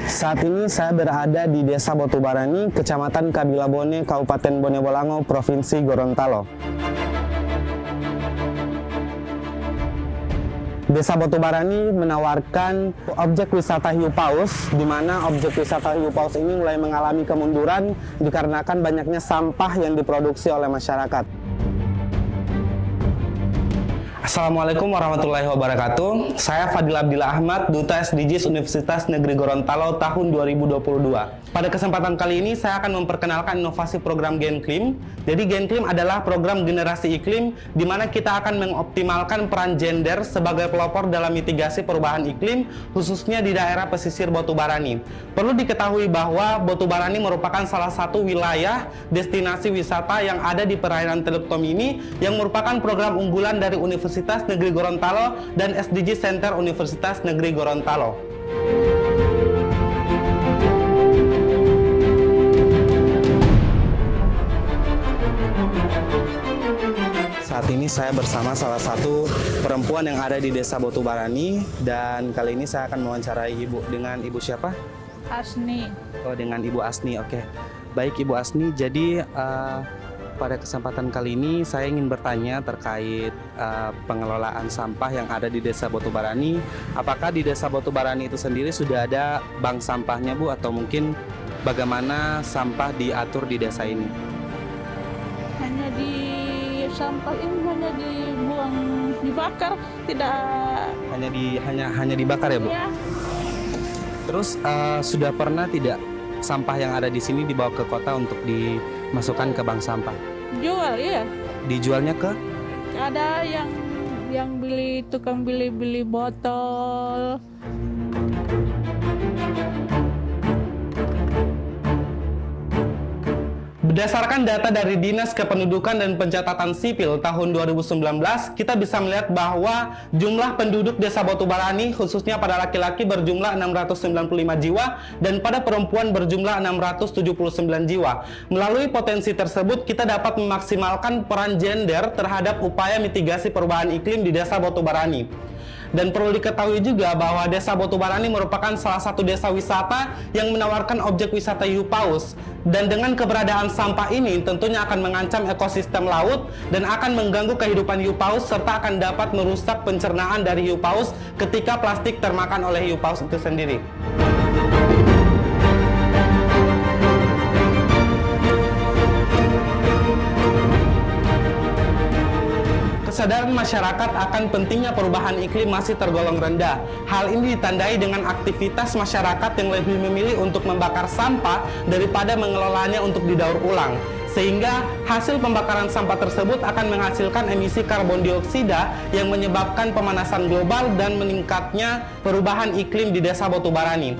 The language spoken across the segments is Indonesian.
Saat ini saya berada di Desa Botubarani, Kecamatan Kabilabone, Kabupaten Bone Bolango, Provinsi Gorontalo. Desa Botubarani menawarkan objek wisata hiu paus, di mana objek wisata hiu paus ini mulai mengalami kemunduran dikarenakan banyaknya sampah yang diproduksi oleh masyarakat. Assalamualaikum warahmatullahi wabarakatuh. Saya Fadil Abdillah Ahmad, Duta SDGs Universitas Negeri Gorontalo tahun 2022. Pada kesempatan kali ini saya akan memperkenalkan inovasi program GenKlim. Jadi GenKlim adalah program generasi iklim di mana kita akan mengoptimalkan peran gender sebagai pelopor dalam mitigasi perubahan iklim khususnya di daerah pesisir Botubarani. Perlu diketahui bahwa Botubarani merupakan salah satu wilayah destinasi wisata yang ada di perairan Teluk Tomini yang merupakan program unggulan dari Universitas Negeri Gorontalo dan SDG Center Universitas Negeri Gorontalo. Saat ini saya bersama salah satu perempuan yang ada di Desa Botubarani dan kali ini saya akan mewawancarai Ibu. Dengan Ibu siapa? Asni. Oh, dengan Ibu Asni. Oke. Baik Ibu Asni, jadi pada kesempatan kali ini saya ingin bertanya terkait pengelolaan sampah yang ada di Desa Botubarani. Apakah di Desa Botubarani itu sendiri sudah ada bank sampahnya Bu, atau mungkin bagaimana sampah diatur di desa ini? Hanya di sampah ini hanya dibuang, dibakar, tidak Hanya dibakar ya Bu? ya. Terus sudah pernah tidak sampah yang ada di sini dibawa ke kota untuk dimasukkan ke bank sampah? Jual ya. Dijualnya ke? Ada yang beli, tukang beli botol. Berdasarkan data dari Dinas Kependudukan dan Pencatatan Sipil tahun 2019, kita bisa melihat bahwa jumlah penduduk Desa Botubarani khususnya pada laki-laki berjumlah 695 jiwa dan pada perempuan berjumlah 679 jiwa. Melalui potensi tersebut, kita dapat memaksimalkan peran gender terhadap upaya mitigasi perubahan iklim di Desa Botubarani. Dan perlu diketahui juga bahwa Desa Botubarani merupakan salah satu desa wisata yang menawarkan objek wisata hiu paus. Dan dengan keberadaan sampah ini tentunya akan mengancam ekosistem laut dan akan mengganggu kehidupan hiu paus serta akan dapat merusak pencernaan dari hiu paus ketika plastik termakan oleh hiu paus itu sendiri. Kesadaran masyarakat akan pentingnya perubahan iklim masih tergolong rendah. Hal ini ditandai dengan aktivitas masyarakat yang lebih memilih untuk membakar sampah daripada mengelolanya untuk didaur ulang. Sehingga hasil pembakaran sampah tersebut akan menghasilkan emisi karbon dioksida yang menyebabkan pemanasan global dan meningkatnya perubahan iklim di Desa Botubarani.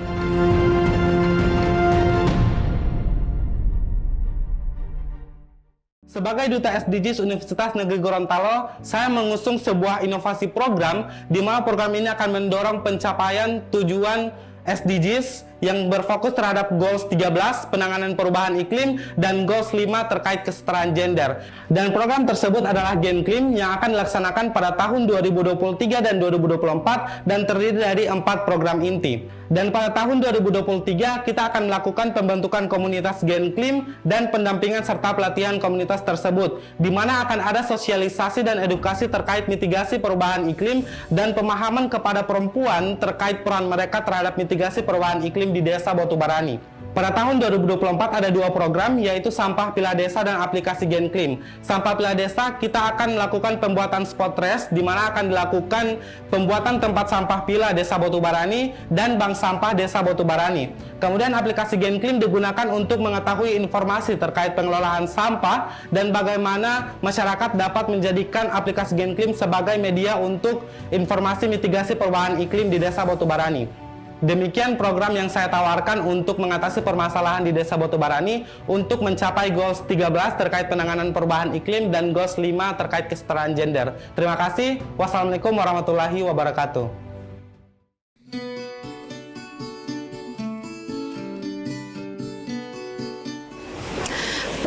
Sebagai Duta SDGs Universitas Negeri Gorontalo, saya mengusung sebuah inovasi program di mana program ini akan mendorong pencapaian tujuan SDGs yang berfokus terhadap Goals 13, penanganan perubahan iklim, dan Goals 5 terkait kesetaraan gender. Dan program tersebut adalah GenKlim yang akan dilaksanakan pada tahun 2023 dan 2024 dan terdiri dari 4 program inti. Dan pada tahun 2023 kita akan melakukan pembentukan komunitas GenKlim dan pendampingan serta pelatihan komunitas tersebut, di mana akan ada sosialisasi dan edukasi terkait mitigasi perubahan iklim dan pemahaman kepada perempuan terkait peran mereka terhadap mitigasi perubahan iklim di Desa Botubarani. Pada tahun 2024 ada 2 program, yaitu Sampah Pilah Desa dan aplikasi GenKlim. Sampah Pilah Desa kita akan melakukan pembuatan spot trash, di mana akan dilakukan pembuatan tempat sampah pilah Desa Botubarani dan bank sampah Desa Botubarani. Kemudian aplikasi GenKlim digunakan untuk mengetahui informasi terkait pengelolaan sampah dan bagaimana masyarakat dapat menjadikan aplikasi GenKlim sebagai media untuk informasi mitigasi perubahan iklim di Desa Botubarani. Demikian program yang saya tawarkan untuk mengatasi permasalahan di Desa Botubarani untuk mencapai Goals 13 terkait penanganan perubahan iklim dan Goals 5 terkait kesetaraan gender. Terima kasih. Wassalamualaikum warahmatullahi wabarakatuh.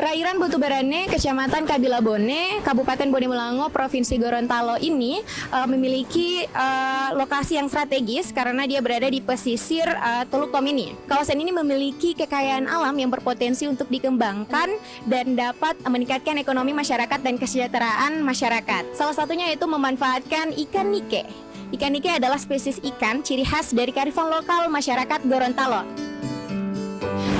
Perairan Botubarane, Kecamatan Kabilabone, Kabupaten Bonemulango, Provinsi Gorontalo ini memiliki lokasi yang strategis karena dia berada di pesisir Teluk Tomini. Kawasan ini memiliki kekayaan alam yang berpotensi untuk dikembangkan dan dapat meningkatkan ekonomi masyarakat dan kesejahteraan masyarakat. Salah satunya yaitu memanfaatkan ikan nike. Ikan nike adalah spesies ikan ciri khas dari kearifan lokal masyarakat Gorontalo.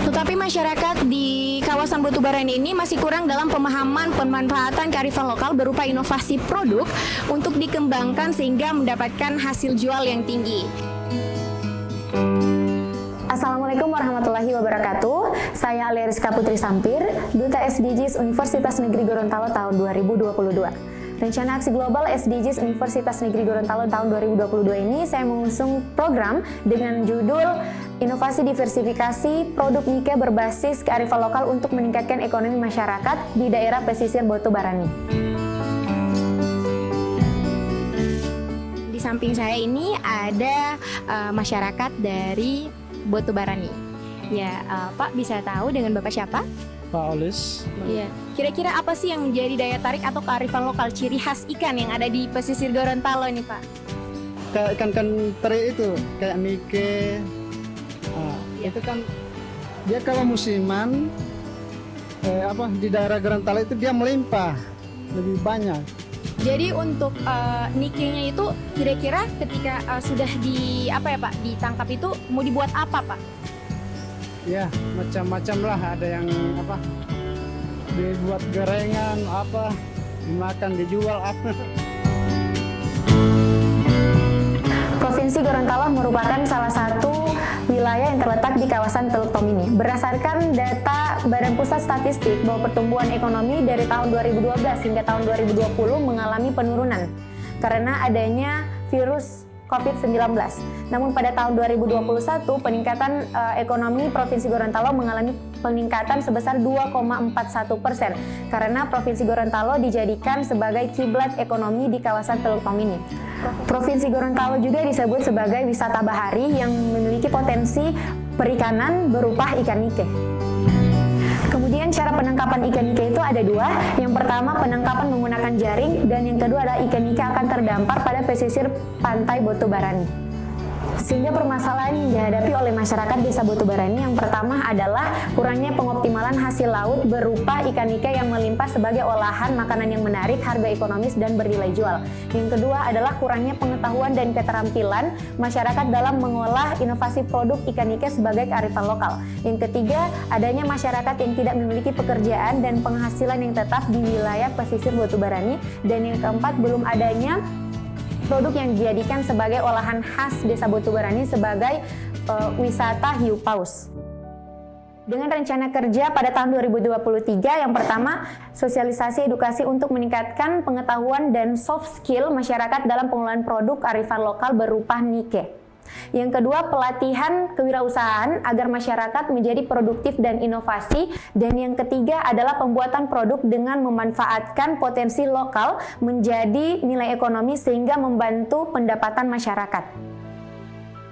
Tetapi masyarakat di kawasan Botubarane ini masih kurang dalam pemahaman pemanfaatan kearifan lokal berupa inovasi produk untuk dikembangkan sehingga mendapatkan hasil jual yang tinggi. Assalamualaikum warahmatullahi wabarakatuh. Saya Alia Rizka Putri Sampir, Duta SDGs Universitas Negeri Gorontalo tahun 2022. Rencana Aksi Global SDGs Universitas Negeri Gorontalo tahun 2022 ini saya mengusung program dengan judul Inovasi Diversifikasi Produk Nike Berbasis Kearifan Lokal untuk Meningkatkan Ekonomi Masyarakat di Daerah Pesisir Botubarane. Di samping saya ini ada masyarakat dari Botubarane. Ya, Pak bisa tahu dengan Bapak siapa? Pak Olis. Iya. Kira-kira apa sih yang menjadi daya tarik atau kearifan lokal ciri khas ikan yang ada di pesisir Gorontalo ini, Pak? Kayak ikan-ikan teri itu, kayak nike. Itu kan dia kalau musiman di daerah Gorontalo itu dia melimpah lebih banyak. Jadi untuk nike-nya itu kira-kira ketika sudah ditangkap itu mau dibuat apa, Pak? Ya, macam-macam lah, ada yang dibuat gorengan, dimakan, dijual Provinsi Gorontalo merupakan salah satu wilayah yang terletak di kawasan Teluk Tomini. Berdasarkan data Badan Pusat Statistik bahwa pertumbuhan ekonomi dari tahun 2012 hingga tahun 2020 mengalami penurunan karena adanya virus COVID-19. Namun pada tahun 2021 peningkatan ekonomi Provinsi Gorontalo mengalami peningkatan sebesar 2,41% karena Provinsi Gorontalo dijadikan sebagai kiblat ekonomi di kawasan Teluk Tomini. Provinsi Gorontalo juga disebut sebagai wisata bahari yang memiliki potensi perikanan berupa ikan nike. Kemudian cara penangkapan ikan nike itu ada dua. Yang pertama penangkapan menggunakan jaring dan yang kedua adalah ikan nike akan terdampar pada pesisir pantai Botubarane. Sehingga permasalahan yang dihadapi oleh masyarakat desa Botubarane yang pertama adalah kurangnya pengoptimalan hasil laut berupa ikan nike yang melimpah sebagai olahan makanan yang menarik, harga ekonomis dan bernilai jual. Yang kedua adalah kurangnya pengetahuan dan keterampilan masyarakat dalam mengolah inovasi produk ikan nike sebagai kearifan lokal. Yang ketiga, adanya masyarakat yang tidak memiliki pekerjaan dan penghasilan yang tetap di wilayah pesisir Botubarane. Dan yang keempat, belum adanya produk yang dijadikan sebagai olahan khas desa Botubarane sebagai wisata hiu paus. Dengan rencana kerja pada tahun 2023, yang pertama, sosialisasi edukasi untuk meningkatkan pengetahuan dan soft skill masyarakat dalam pengelolaan produk kearifan lokal berupa nike. Yang kedua, pelatihan kewirausahaan agar masyarakat menjadi produktif dan inovasi. Dan yang ketiga adalah pembuatan produk dengan memanfaatkan potensi lokal menjadi nilai ekonomi sehingga membantu pendapatan masyarakat.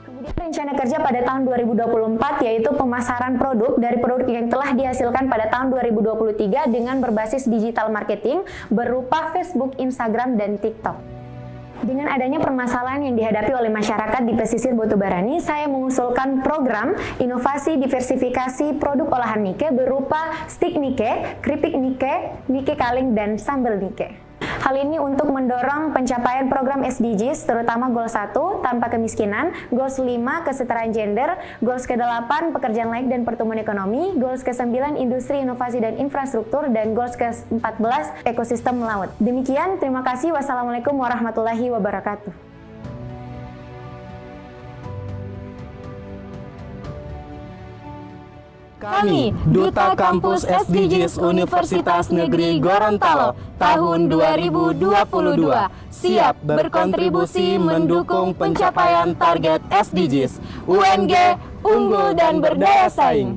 Kemudian rencana kerja pada tahun 2024 yaitu pemasaran produk dari produk yang telah dihasilkan pada tahun 2023 dengan berbasis digital marketing berupa Facebook, Instagram, dan TikTok. Dengan adanya permasalahan yang dihadapi oleh masyarakat di pesisir Botubarane, saya mengusulkan program inovasi diversifikasi produk olahan nike berupa stik nike, keripik nike, nike kaling, dan sambal nike. Hal ini untuk mendorong pencapaian program SDGs, terutama Goal 1, tanpa kemiskinan, Goals 5, kesetaraan gender, Goals ke-8, pekerjaan layak dan pertumbuhan ekonomi, Goals ke-9, industri, inovasi, dan infrastruktur, dan Goals ke-14, ekosistem laut. Demikian, terima kasih. Wassalamualaikum warahmatullahi wabarakatuh. Kami, Duta Kampus SDGs Universitas Negeri Gorontalo tahun 2022, siap berkontribusi mendukung pencapaian target SDGs. UNG, unggul dan berdaya saing.